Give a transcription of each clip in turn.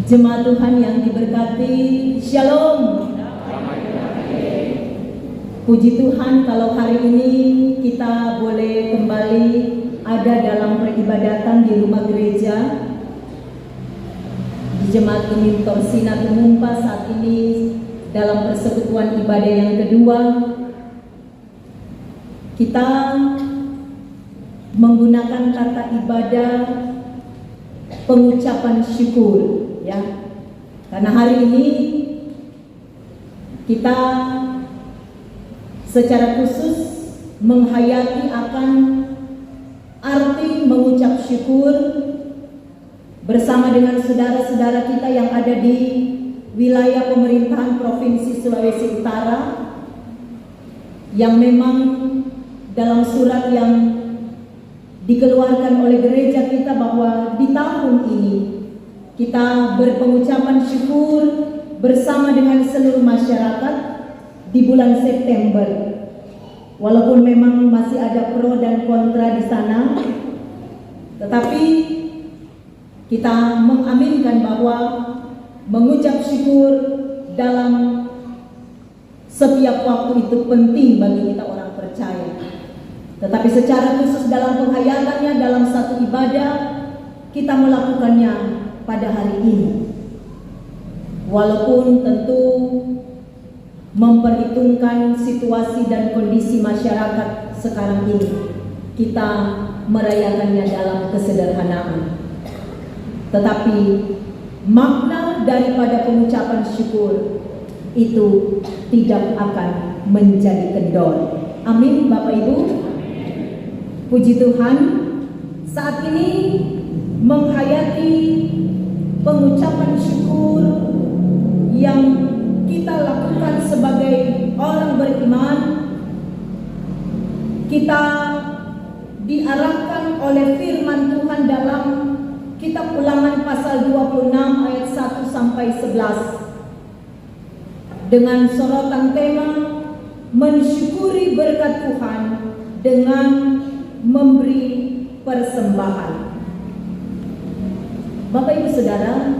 Jemaat Tuhan yang diberkati, Shalom. Puji Tuhan kalau hari ini kita boleh kembali ada dalam peribadatan di rumah gereja di Jemaat Gemim Torsina Tumumpa saat ini dalam persekutuan ibadah yang kedua. Kita menggunakan kata ibadah pengucapan syukur, ya. Karena hari ini kita secara khusus menghayati akan arti mengucap syukur bersama dengan saudara-saudara kita yang ada di wilayah pemerintahan Provinsi Sulawesi Utara, yang memang dalam surat yang dikeluarkan oleh gereja kita bahwa di tahun ini kita berpengucapan syukur bersama dengan seluruh masyarakat di bulan September. Walaupun memang masih ada pro dan kontra di sana, tetapi kita mengaminkan bahwa mengucap syukur dalam setiap waktu itu penting bagi kita orang percaya. Tetapi secara khusus dalam penghayatannya, dalam satu ibadah, kita melakukannya pada hari ini. Walaupun tentu memperhitungkan situasi dan kondisi masyarakat sekarang ini, kita merayakannya dalam kesederhanaan. Tetapi makna daripada pengucapan syukur itu tidak akan menjadi kendor. Amin, Bapak Ibu. Puji Tuhan, saat ini menghayati pengucapan syukur yang kita lakukan sebagai orang beriman. Kita diarahkan oleh firman Tuhan dalam Kitab Ulangan pasal 26 ayat 1 sampai 11 dengan sorotan tema mensyukuri berkat Tuhan dengan memberi persembahan. Bapak Ibu Saudara,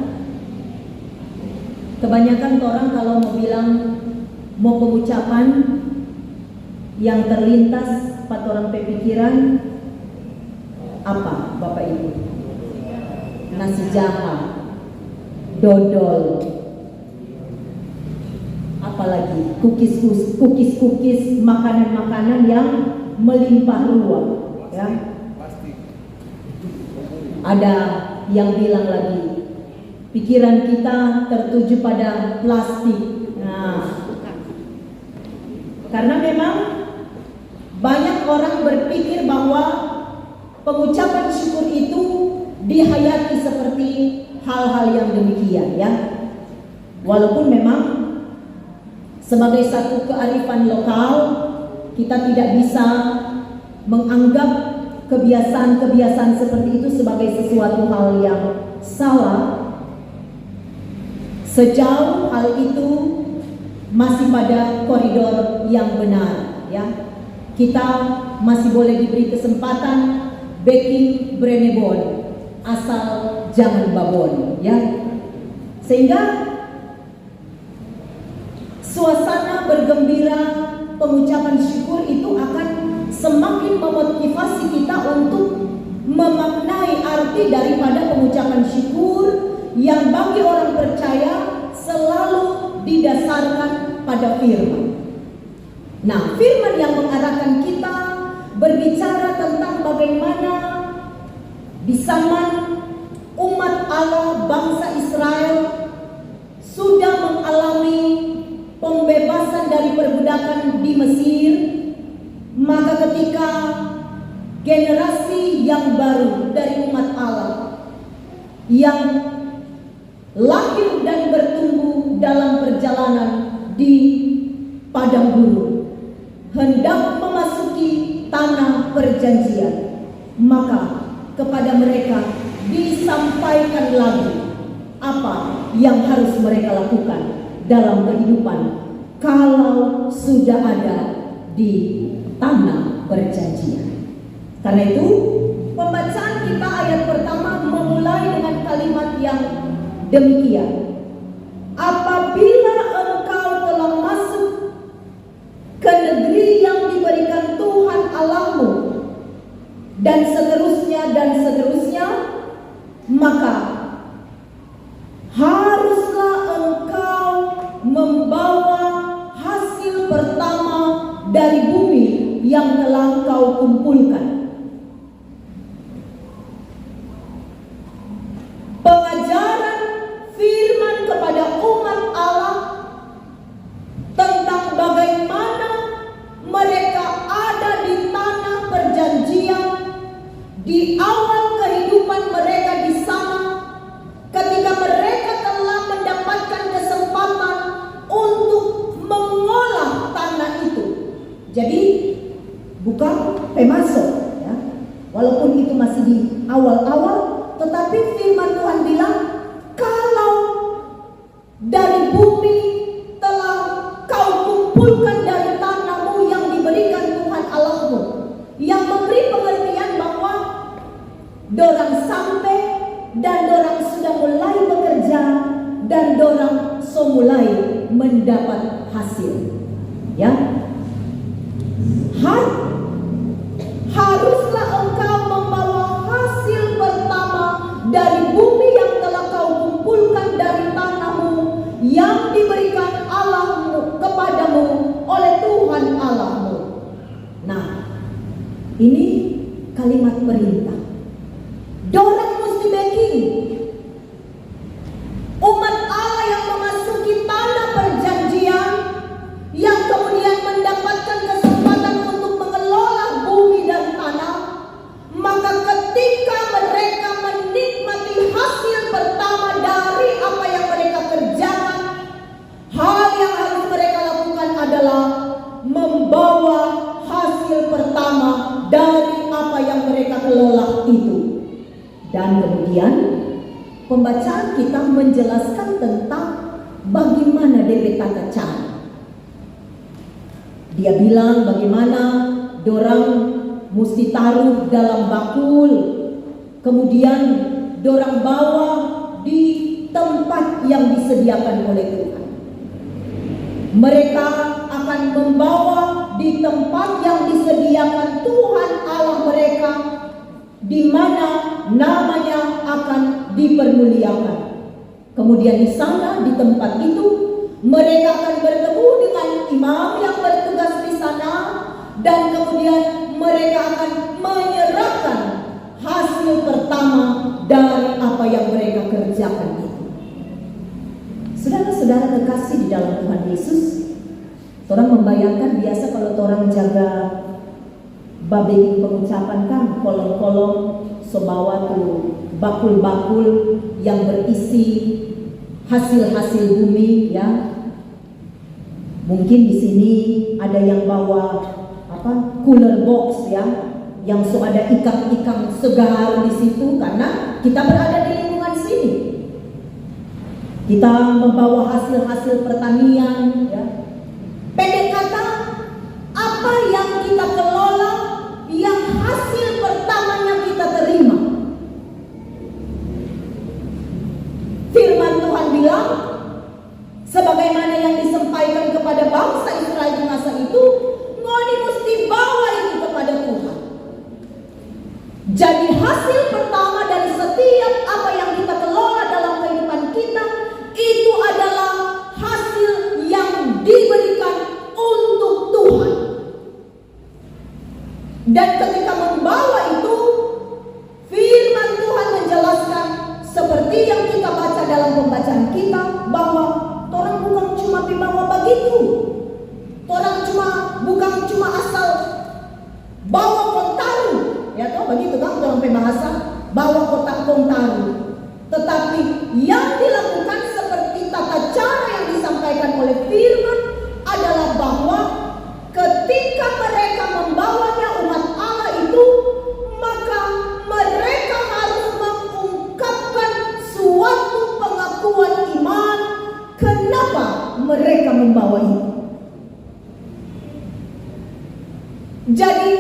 kebanyakan orang kalau mau bilang mau pengucapan yang terlintas pada orang pikiran apa, Bapak Ibu? Nasi jaha, dodol, apalagi kukis, makanan-makanan yang melimpah ruah, ya. Ada yang bilang lagi pikiran kita tertuju pada plastik. Nah, karena memang banyak orang berpikir bahwa pengucapan syukur itu dihayati seperti hal-hal yang demikian, ya. Walaupun memang sebagai satu kearifan lokal kita tidak bisa menganggap kebiasaan-kebiasaan seperti itu sebagai sesuatu hal yang salah, sejauh hal itu masih pada koridor yang benar, ya. Kita masih boleh diberi kesempatan baking brenebon, asal jangan babon, ya. Sehingga suasana bergembira pengucapan syukur itu akan semakin memotivasi kita untuk memaknai arti daripada pengucapan syukur yang bagi orang percaya selalu didasarkan pada firman. Nah, firman yang mengarahkan kita berbicara tentang bagaimana di zaman umat Allah bangsa Israel sudah mengalami pembebasan dari perbudakan di Mesir, maka ketika generasi yang baru dari umat Allah yang lahir dan bertumbuh dalam perjalanan di padang gurun hendak memasuki tanah perjanjian, maka kepada mereka disampaikan lagi apa yang harus mereka lakukan dalam kehidupan kalau sudah ada di tanah perjanjian. Karena itu pembacaan kita ayat pertama memulai dengan kalimat yang demikian, apabila engkau telah masuk ke negeri yang diberikan Tuhan Allahmu, dan seterusnya, maka haruslah engkau membawa hasil pertama dari bumi yang telah kau kumpulkan. Pengajaran firman kepada umat Allah tentang bagaimana mereka ada di tanah perjanjian di awal kehidupan mereka di sana, ketika mereka telah mendapatkan kesempatan untuk mengolah tanah itu. Jadi bukan pemasok, ya. Walaupun itu masih di awal-awal, tetapi firman Tuhan bilang, kalau dari bumi telah kau kumpulkan dari tanahmu yang diberikan Tuhan Allahmu, yang memberi pengertian bahwa dorang sampai dan dorang sudah mulai bekerja dan dorang mulai mendapat hasil, ya. Haruslah engkau membawa hasil pertama dari bumi yang telah kau kumpulkan dari tanahmu yang diberikan Allahmu kepadamu oleh Tuhan Allahmu. Nah, ini kalimat perintah. Dorang mesti backing. Umat Allah yang memasuki tanah perjanjian, yang kemudian mendapatkan kesempatan untuk mengelola bumi dan tanah, maka ketika mereka menikmati hasil pertama dari apa yang mereka kerjakan, hal yang harus mereka lakukan adalah membawa hasil pertama dari apa yang mereka kelola itu. Dan kemudian pembacaan kita menjelaskan tentang bagaimana DP tata cara. Dia bilang bagaimana dorang mesti taruh dalam bakul, kemudian dorang bawa di tempat yang disediakan oleh Tuhan. Mereka akan membawa di tempat yang disediakan Tuhan Allah mereka, di mana namanya akan dipermuliakan. Kemudian di sana, di tempat itu, mereka akan bertemu dengan imam yang bertugas di sana, dan kemudian mereka akan menyerahkan hasil pertama dari apa yang mereka kerjakan itu. Saudara-saudara terkasih di dalam Tuhan Yesus, orang membayangkan biasa kalau orang jaga babing pengucapan kan, kolong-kolong sebawa tuh bakul-bakul yang berisi hasil-hasil bumi, ya. Mungkin di sini ada yang bawa cooler box, ya, yang ada ikan-ikan segar di situ karena kita berada di lingkungan sini. Kita membawa hasil-hasil pertanian, ya. Pendek kata, apa yang kita kelola, yang hasil pertamanya kita terima. Firman Tuhan bilang, sebagaimana yang disampaikan kepada bangsa Israel di masa itu, ngoni mesti bawa itu kepada Tuhan. Jadi hasil pertama dari setiap apa yang kita kelola dalam kehidupan kita, itu adalah hasil yang diberikan untuk Tuhan. Dan ketika membawa itu, firman Tuhan menjelaskan seperti yang kita baca dalam pembacaan kita, bahwa orang bukan cuma dibawa begitu. Orang bukan cuma asal bawa kontaru, ya toh begitu kan orang pembahasa, bawa kotak kontaru. Tetapi yang dilakukan seperti tata cara yang disampaikan oleh firman adalah bahwa ketika mereka membawanya umat Allah itu, maka mereka harus mengungkapkan suatu pengakuan iman kenapa mereka membawa itu. Jadi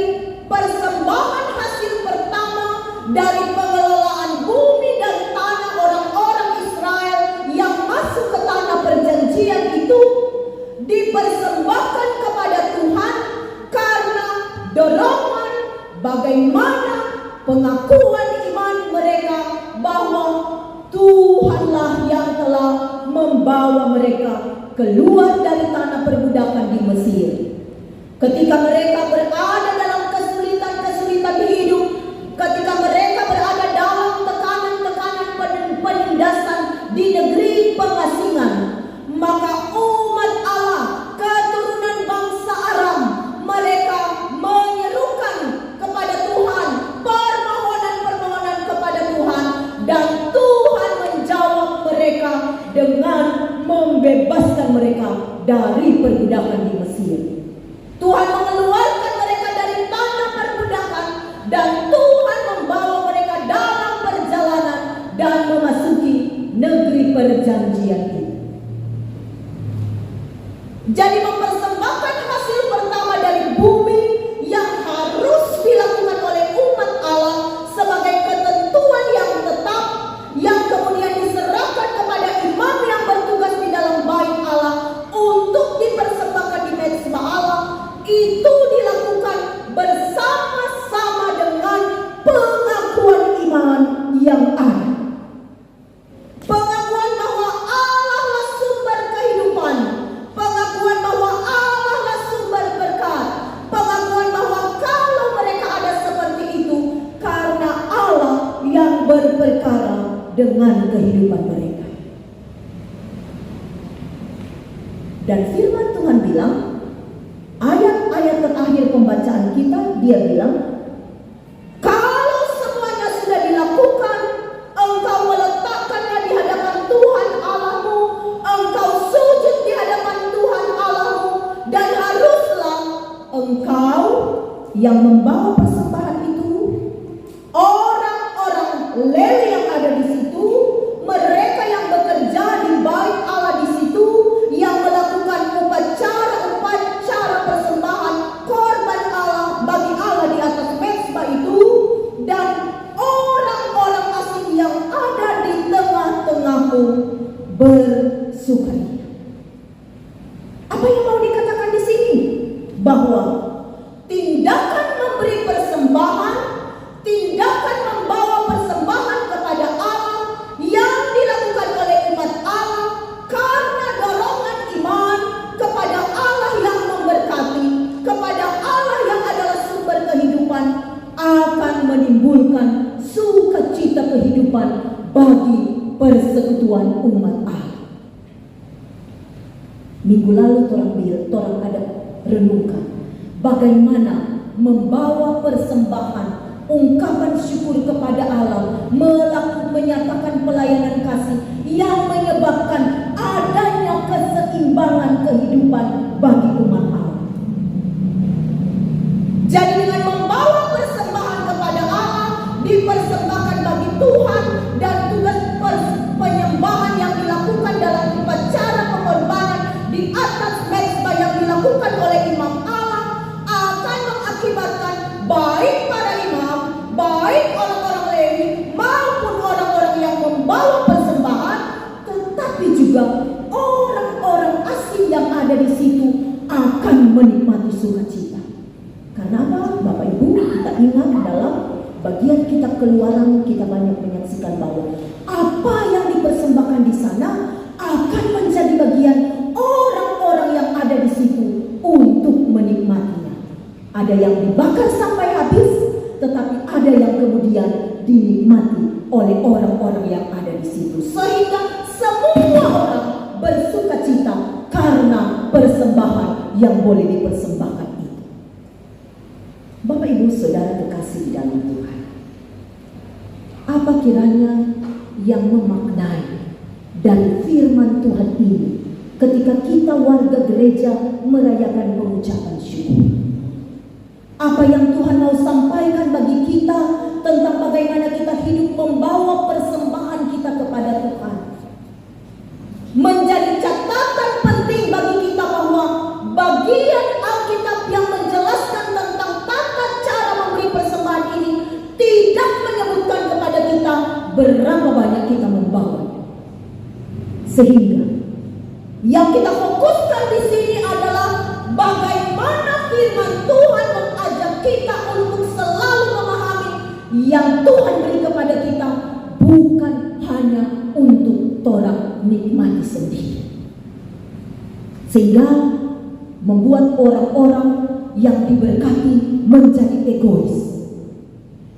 persembahan hasil pertama dari pengelolaan bumi dan tanah orang-orang Israel bagaimana pengakuan iman mereka bahwa Tuhanlah yang telah membawa mereka keluar dari tanah perbudakan di Mesir. Ketika mereka berada dalam kesulitan-kesulitan hidup, ketika mereka berada dalam tekanan-tekanan penindasan di negeri pengasingan, maka umat Allah, keturunan bangsa Aram, mereka menyerukan kepada Tuhan, permohonan-permohonan kepada Tuhan, dan Tuhan menjawab mereka dengan membebaskan mereka dari perbudakan di Mesir. Tuhan mengeluarkan mereka dari tanah perbudakan, dan Tuhan membawa mereka dalam perjalanan dan memasuki negeri perjanjian itu. Jadi mempersembahkan hasil pertama dari bumi yang harus dilakukan oleh umat Allah sebagai ketentuan yang tetap, yang kemudian diserahkan kepada imam yang bertugas di dalam bait Allah untuk dipersembahkan di mezbah Allah, itu dilakukan bersama-sama dengan pengakuan iman yang ada. Pengakuan bahwa Allah lah sumber kehidupan, pengakuan bahwa Allah lah sumber berkat, pengakuan bahwa kalau mereka ada seperti itu karena Allah yang berperkara dengan kehidupan mereka. Dan firman Tuhan bilang, ayat-ayat terakhir pembacaan kita, dia bilang, kalau semuanya sudah dilakukan, engkau meletakkannya di hadapan Tuhan Allahmu, engkau sujud di hadapan Tuhan Allahmu, dan haruslah engkau yang membawa persembahan itu, orang-orang Lewi yang ada di situ, mereka yang bekerja di bait Allah di situ, yang melakukan upacara persembahan korban Allah bagi Allah di atas mezbah itu, dan orang-orang asing yang ada di tengah-tengahmu bersukaria. Apa yang mau dikatakan di sini? Bahwa tindakan memberi persembahan, tindakan membawa persembahan kepada Allah yang dilakukan oleh umat Allah karena dorongan iman kepada Allah yang memberkati, kepada Allah yang adalah sumber kehidupan, akan menimbulkan sukacita kehidupan bagi persekutuan umat Allah. Minggu lalu orang ada renungkan bagaimana membawa persembahan, ungkapan syukur kepada Allah, menyatakan pelayanan kasih yang menyebabkan adanya keseimbangan kehidupan bagi umat Allah. Jadi dengan membawa persembahan kepada Allah, dipersembahkan bagi Tuhan, dan tugas penyembahan yang dilakukan dalam upacara pengorbanan di atas mezbah yang dilakukan oleh imam Allah akan mengakibatkan baik para imam, baik orang-orang Lewi maupun orang-orang yang membawa persembahan, tetapi juga orang-orang asing yang ada di situ akan menikmati sukacita. Karena apa? Bapak Ibu, kita ingat dalam bagian kitab Keluaran kita banyak menyaksikan bahwa apa yang dipersembahkan di sana akan menjadi bagian orang-orang yang ada di situ untuk menikmatinya. Ada yang dibakar sampai habis, tetapi ada yang kemudian dinikmati oleh orang-orang yang ada di situ, sehingga semua orang bersukacita karena persembahan yang boleh dipersembahkan itu. Bapak Ibu Saudara kekasih di dalam Tuhan, apa kiranya yang memaknai dari firman Tuhan ini ketika kita warga gereja merayakan pengucapan syukur? Apa yang Tuhan mau sampaikan bagi kita tentang bagaimana kita hidup membawa persembahan kita kepada Tuhan? Menjadi catatan penting bagi kita bahwa bagian Alkitab yang menjelaskan tentang tata cara memberi persembahan ini tidak menyebutkan kepada kita berapa banyak kita membawa. Sehingga yang kita fokuskan di sini adalah bagaimana firman Tuhan mengajak kita untuk selalu yang Tuhan beri kepada kita bukan hanya untuk orang nikmati sendiri, sehingga membuat orang-orang yang diberkati menjadi egois,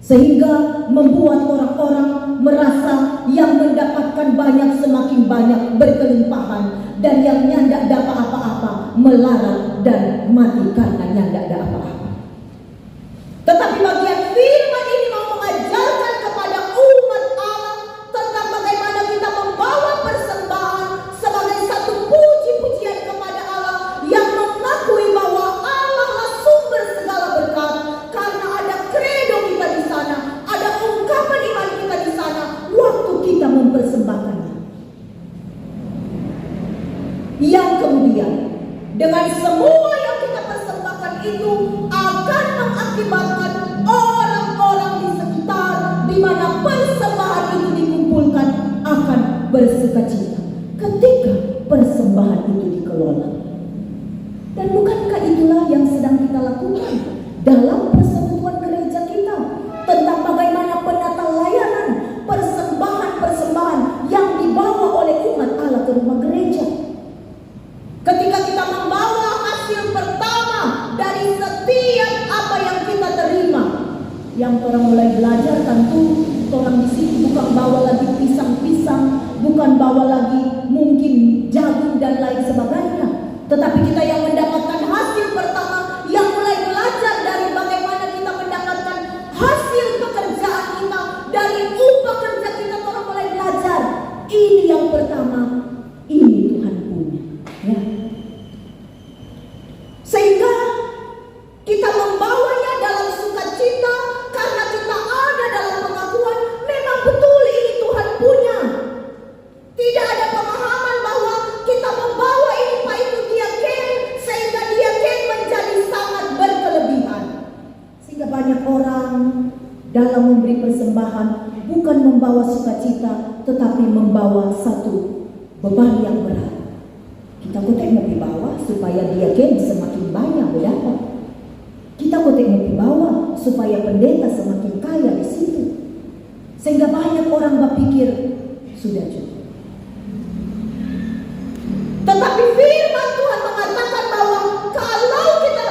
sehingga membuat orang-orang merasa yang mendapatkan banyak semakin banyak berkelimpahan, dan yang nyandak dapat apa-apa melarat dan mati karena nyandak ada apa-apa. Tetapi bagian firman ini mau mengajarkan kepada umat Allah tentang bagaimana kita membawa persembahan sebagai satu puji-pujian kepada Allah, yang mengakui bahwa Allah lah sumber segala berkat, karena ada kredo kita di sana, ada ungkapan iman kita di sana waktu kita mempersembahkannya. Yang kemudian dengan semua yang kita persembahkan itu akan mengakibatkan orang-orang di sekitar di mana persembahan itu dikumpulkan akan bersukacita ketika persembahan itu dikelola. Dan bukankah itulah yang sedang kita lakukan dalam persekutuan gereja kita, tentang bagaimana penata layanan persembahan-persembahan yang dibawa oleh umat Allah ke rumah gereja. Ketika kita membawa hasil pertama dari setiap apa yang kita terima, yang orang mulai belajar tentu orang di sini bukan bawa lagi pisang-pisang, bukan bawa lagi mungkin jagung dan lain sebagainya, tetapi kita yang mendapatkan hasil pertama, yang mulai belajar dari bagaimana kita mendapatkan hasil pekerjaan kita, dari upah kerja kita, orang mulai belajar ini yang pertama, ini Tuhan punya, ya. Sehingga kita membawanya dalam sukacita karena kita ada dalam pengakuan memang betul ini Tuhan punya. Tidak ada pemahaman bahwa kita membawa ini Pak itu diaken, sehingga diaken menjadi sangat berkelebihan. Sehingga banyak orang dalam memberi persembahan bukan membawa sukacita, tetapi membawa satu beban yang berat. Kita kotek mau dibawa supaya diaken semakin banyak berdapat. Kita kotek mau dibawa supaya pendeta semakin kaya di situ. Sehingga banyak orang berpikir sudah cukup. Tetapi firman Tuhan mengatakan bahwa kalau kita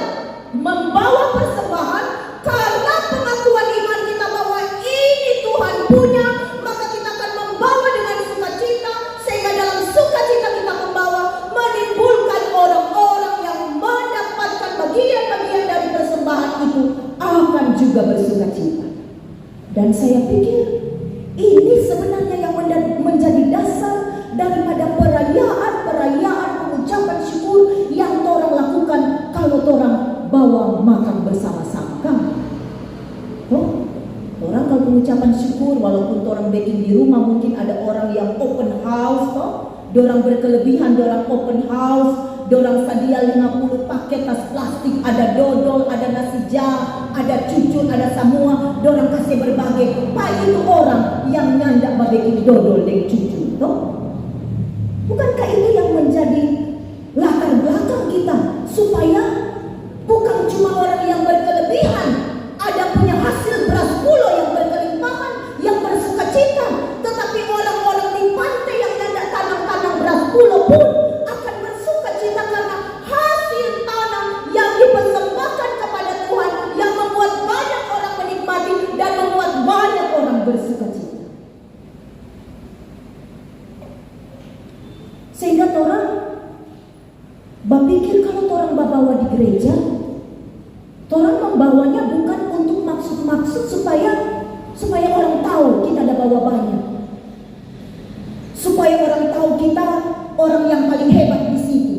membawa persembahan karena pengakuan iman kita bahwa ini Tuhan punya, maka kita akan membawa dengan sukacita, sehingga dalam sukacita kita membawa menimbulkan orang-orang yang mendapatkan bagian-bagian dari persembahan itu akan juga bersukacita. Dan saya pikir ini sebenarnya yang menjadi dasar daripada perayaan pengucapan syukur yang orang lakukan kalau orang bawa makan bersama-sama kan. Oh, orang kalau pengucapan syukur walaupun orang baking di rumah, mungkin ada orang yang open house toh. Dorang berkelebihan, dorang open house, dorang sedia 50 paket tas plastik, ada dodol, ada nasi jah, ada cucur, ada semua, dorang kasih berbagai. Pak itu orang yang nyandak babekin dodol dan cucur toh. Bukankah itu yang menjadi latar belakang kita supaya bukan cuma orang yang berkelebihan ada punya hasil beras pulau yang berkelimpahan, yang bersukacita, tetapi orang-orang di pantai yang ada tanam-tanam beras pulau pun akan bersukacita karena hasil tanam yang dipersembahkan kepada Tuhan, yang membuat banyak orang menikmati dan membuat banyak orang bersukacita. Sehingga orang berpikir kalau orang bawa di gereja, orang membawanya bukan untuk maksud-maksud supaya orang tahu kita ada bawa banyak, supaya orang tahu kita orang yang paling hebat di situ,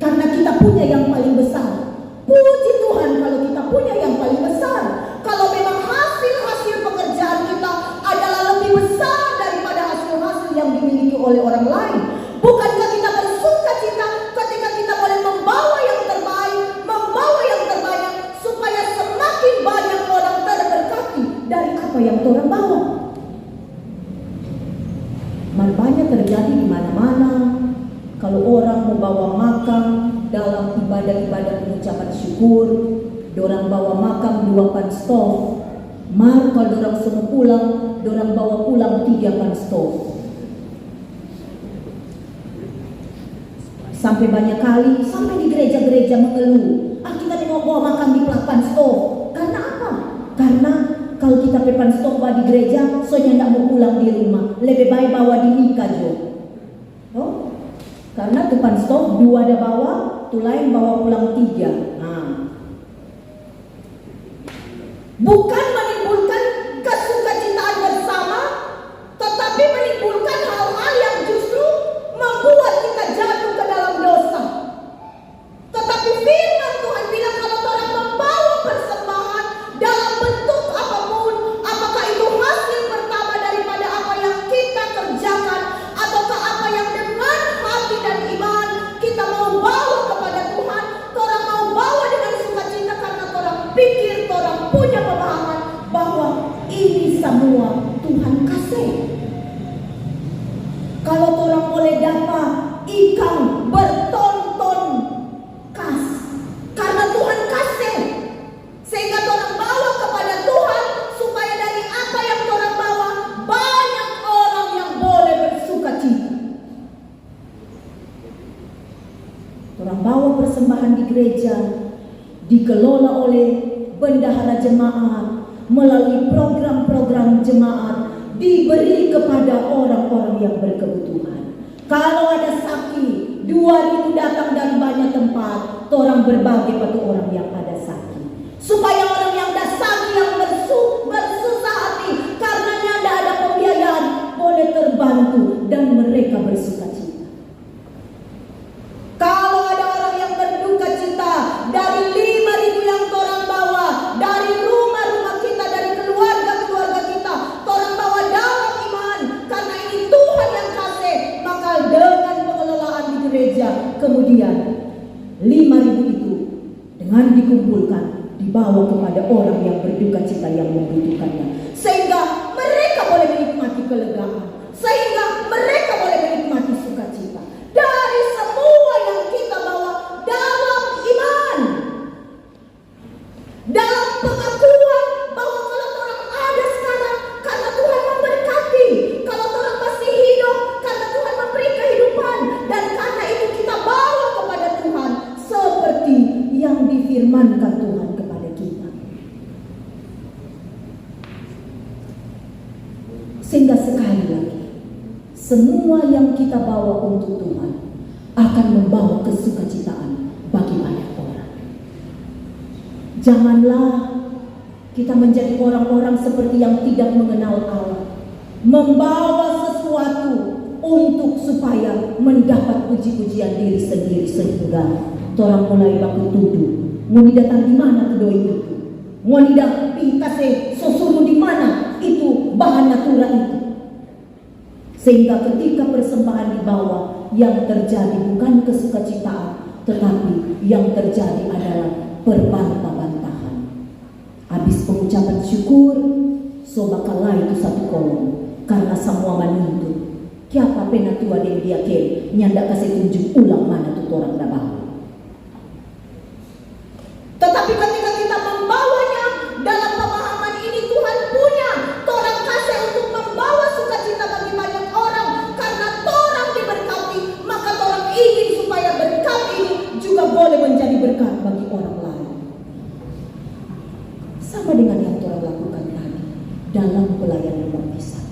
karena kita punya yang paling besar. Puji Tuhan kalau kita punya yang paling besar. Kalau memang hasil-hasil pekerjaan kita adalah lebih besar daripada hasil-hasil yang dimiliki oleh orang lain, bukankah kita bersukacita ketika kita boleh membawa yang terbaik, membawa yang terbanyak, supaya semakin banyak orang terberkati dari apa yang orang bawa. Banyak terjadi di mana-mana. Kalau orang membawa makan dalam ibadah-ibadah pengucapan syukur, orang bawa makan 2 pan stove, Mar kalau dorang semua pulang, dorang bawa pulang 3 pan stove. Sampai banyak kali, sampai di gereja-gereja mengeluh, kita mau bawa makan di pan stove. Karena apa? Karena kalau kita pepan stove di gereja, soalnya tidak mau pulang di rumah. Lebih baik bawa di Ika jo. Oh? Karena depan stove 2 ada bawa, tu lain bawa pulang 3. Bukan menimbulkan kesukacitaan bersama, tetapi menimbulkan hal-hal yang justru membuat kita jatuh ke dalam dosa. Tetapi firman Tuhan bilang kalau orang membawa persembahan dalam bentuk apapun, apakah itu hasil pertama daripada apa yang kita kerjakan, ataukah apa yang dengan hati dan iman kita mau bawa kepada Tuhan, orang mau bawa dengan sukacita karena orang pikir, orang punya pemahaman bahwa ini semua Tuhan kasih. Kalau orang boleh dapat ikan berton-ton kas, karena Tuhan kasih, sehingga orang bawa kepada Tuhan supaya dari apa yang orang bawa banyak orang yang boleh bersukacita. Orang bawa persembahan di gereja dikelola oleh bendahara jemaat melalui program-program jemaat, diberi kepada orang-orang yang berkebutuhan. Kalau ada sakit, 2000 datang dari banyak tempat, orang berbagi pada orang yang ada sakit, supaya orang yang ada sakit, yang bersusah hati karenanya tidak ada pembiayaan, boleh terbantu dan mereka bersukacita. Kalau ada orang yang berduka cita, dari 5.000 yang orang bawa, dari rumah-rumah kita, dari keluarga-keluarga kita, orang bawa dalam iman, karena ini Tuhan yang kasih, maka dengan pengelolaan di gereja, kemudian 5.000 itu dengan dikumpulkan, dibawa kepada orang yang berduka cita yang membutuhkannya, sehingga mereka boleh menikmati kelegaan, sehingga mereka boleh menikmati sukacita dari semua yang kita bawa dalam iman, dalam pengakuan bahwa kalau orang ada sekarang karena Tuhan memberkati, kalau orang masih hidup karena Tuhan memberi kehidupan, dan karena itu kita bawa kepada Tuhan seperti yang difirmankan Tuhan kepada kita. Sehingga sekali lagi, semua yang kita bawa untuk Tuhan akan membawa kesukacitaan bagi banyak orang. Janganlah kita menjadi orang-orang seperti yang tidak mengenal Allah, membawa sesuatu untuk supaya mendapat puji-pujian diri sendiri, sehingga orang mulai baku tuduh, mau datang di mana kedoi itu, mau tidak kasih susumu di mana itu bahan natural itu. Sehingga ketika persembahan dibawa, yang terjadi bukan kesukacitaan, tetapi yang terjadi adalah perbantah-bantahan. Habis pengucapan syukur, so bakalah itu satu kolom, karena semua menuntut. Kiapa pena tua dan dia ke nyanda kasih tunjuk ulang mana tuh orang dabah. Tetapi ketika kita membawanya dalam pemahaman ini, Tuhan punya orang kasih untuk membawa sukacita bagi banyak orang, karena orang diberkati, maka orang ingin supaya berkat ini juga boleh menjadi berkat bagi orang lain. Sama dengan yang Tuhan lakukan tadi dalam pelayanan baptisan.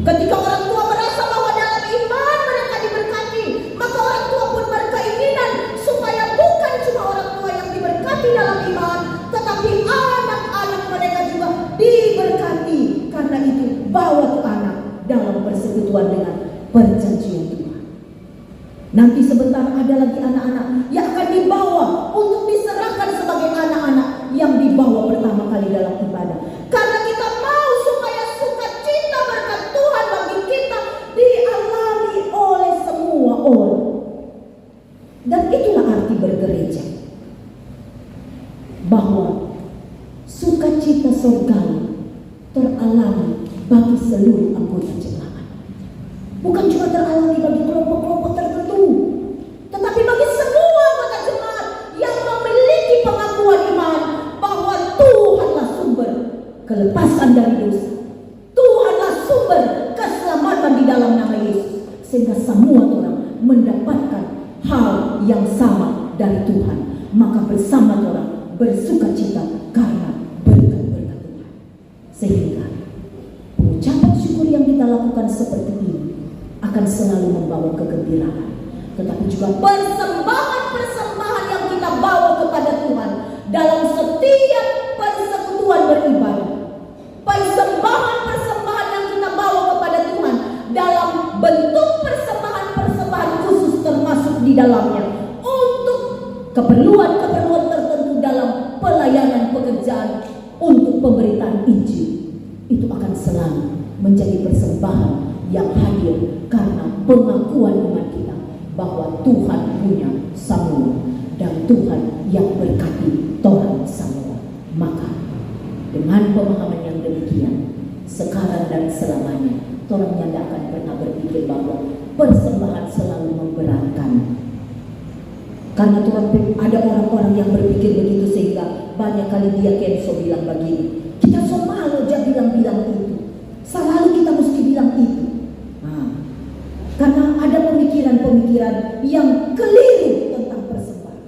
Ketika orang tua merasa bahwa dalam iman mereka diberkati, maka orang tua pun berkeinginan supaya bukan cuma orang tua yang diberkati dalam iman, tetapi anak-anak mereka juga diberkati. Karena itu bawa tuh anak dalam persekutuan dengan perjanjian Tuhan. Nanti sebentar ada lagi anak-anak yang akan dibawa untuk diserahkan sebagai anak-anak yang dibawa pertama kali dalam ibadah. Karena kita mau supaya sukacita berkat Tuhan bagi kita dialami oleh semua orang. Dan itulah arti bergereja, bahwa sukacita surgawi teralami bagi seluruh anggota jemaat. Bukan cuma teralami bagi kelompok-kelompok tertentu, tetapi bagi semua anggota jemaat yang memiliki pengakuan iman bahwa Tuhanlah sumber kelepasan semua orang mendapatkan hal yang sama dari Tuhan, maka bersama orang bersukacita karena berkat-berkat Tuhan. Sehingga pengucapan syukur yang kita lakukan seperti ini akan selalu membawa kegembiraan, tetapi juga persembahan-persembahan yang kita bawa kepada Tuhan dalam setiap persekutuan beribadah, persembahan-persembahan yang kita bawa kepada Tuhan dalam bentuk persembahan-persembahan khusus termasuk di dalamnya untuk keperluan-keperluan tertentu dalam pelayanan pekerjaan untuk pemberitaan Injil, itu akan selalu menjadi persembahan yang hadir karena pengakuan iman kita bahwa Tuhan punya semua dan Tuhan yang berkati Tuhan semua. Maka dengan pemahaman yang demikian, sekarang dan selamanya, orang yang tidak akan pernah berpikir bahwa persembahan selalu memberatkan. Karena Tuhan, ada orang-orang yang berpikir begitu sehingga banyak kali dia Kenzo bilang begini, kita so malu aja bilang-bilang itu, selalu kita mesti bilang itu. Karena ada pemikiran-pemikiran yang keliru tentang persembahan.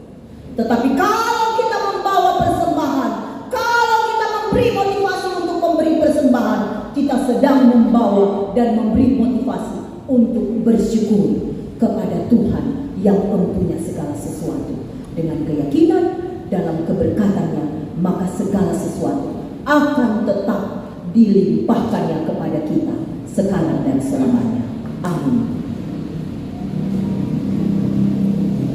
Tetapi kalau kita membawa persembahan, kalau kita memberi motivasi untuk memberi persembahan, kita sedang membawa dan memberi motivasi untuk bersyukur kepada Tuhan yang mempunyai segala sesuatu. Dengan keyakinan dalam keberkatannya, maka segala sesuatu akan tetap dilimpahkannya kepada kita sekarang dan selamanya. Amin.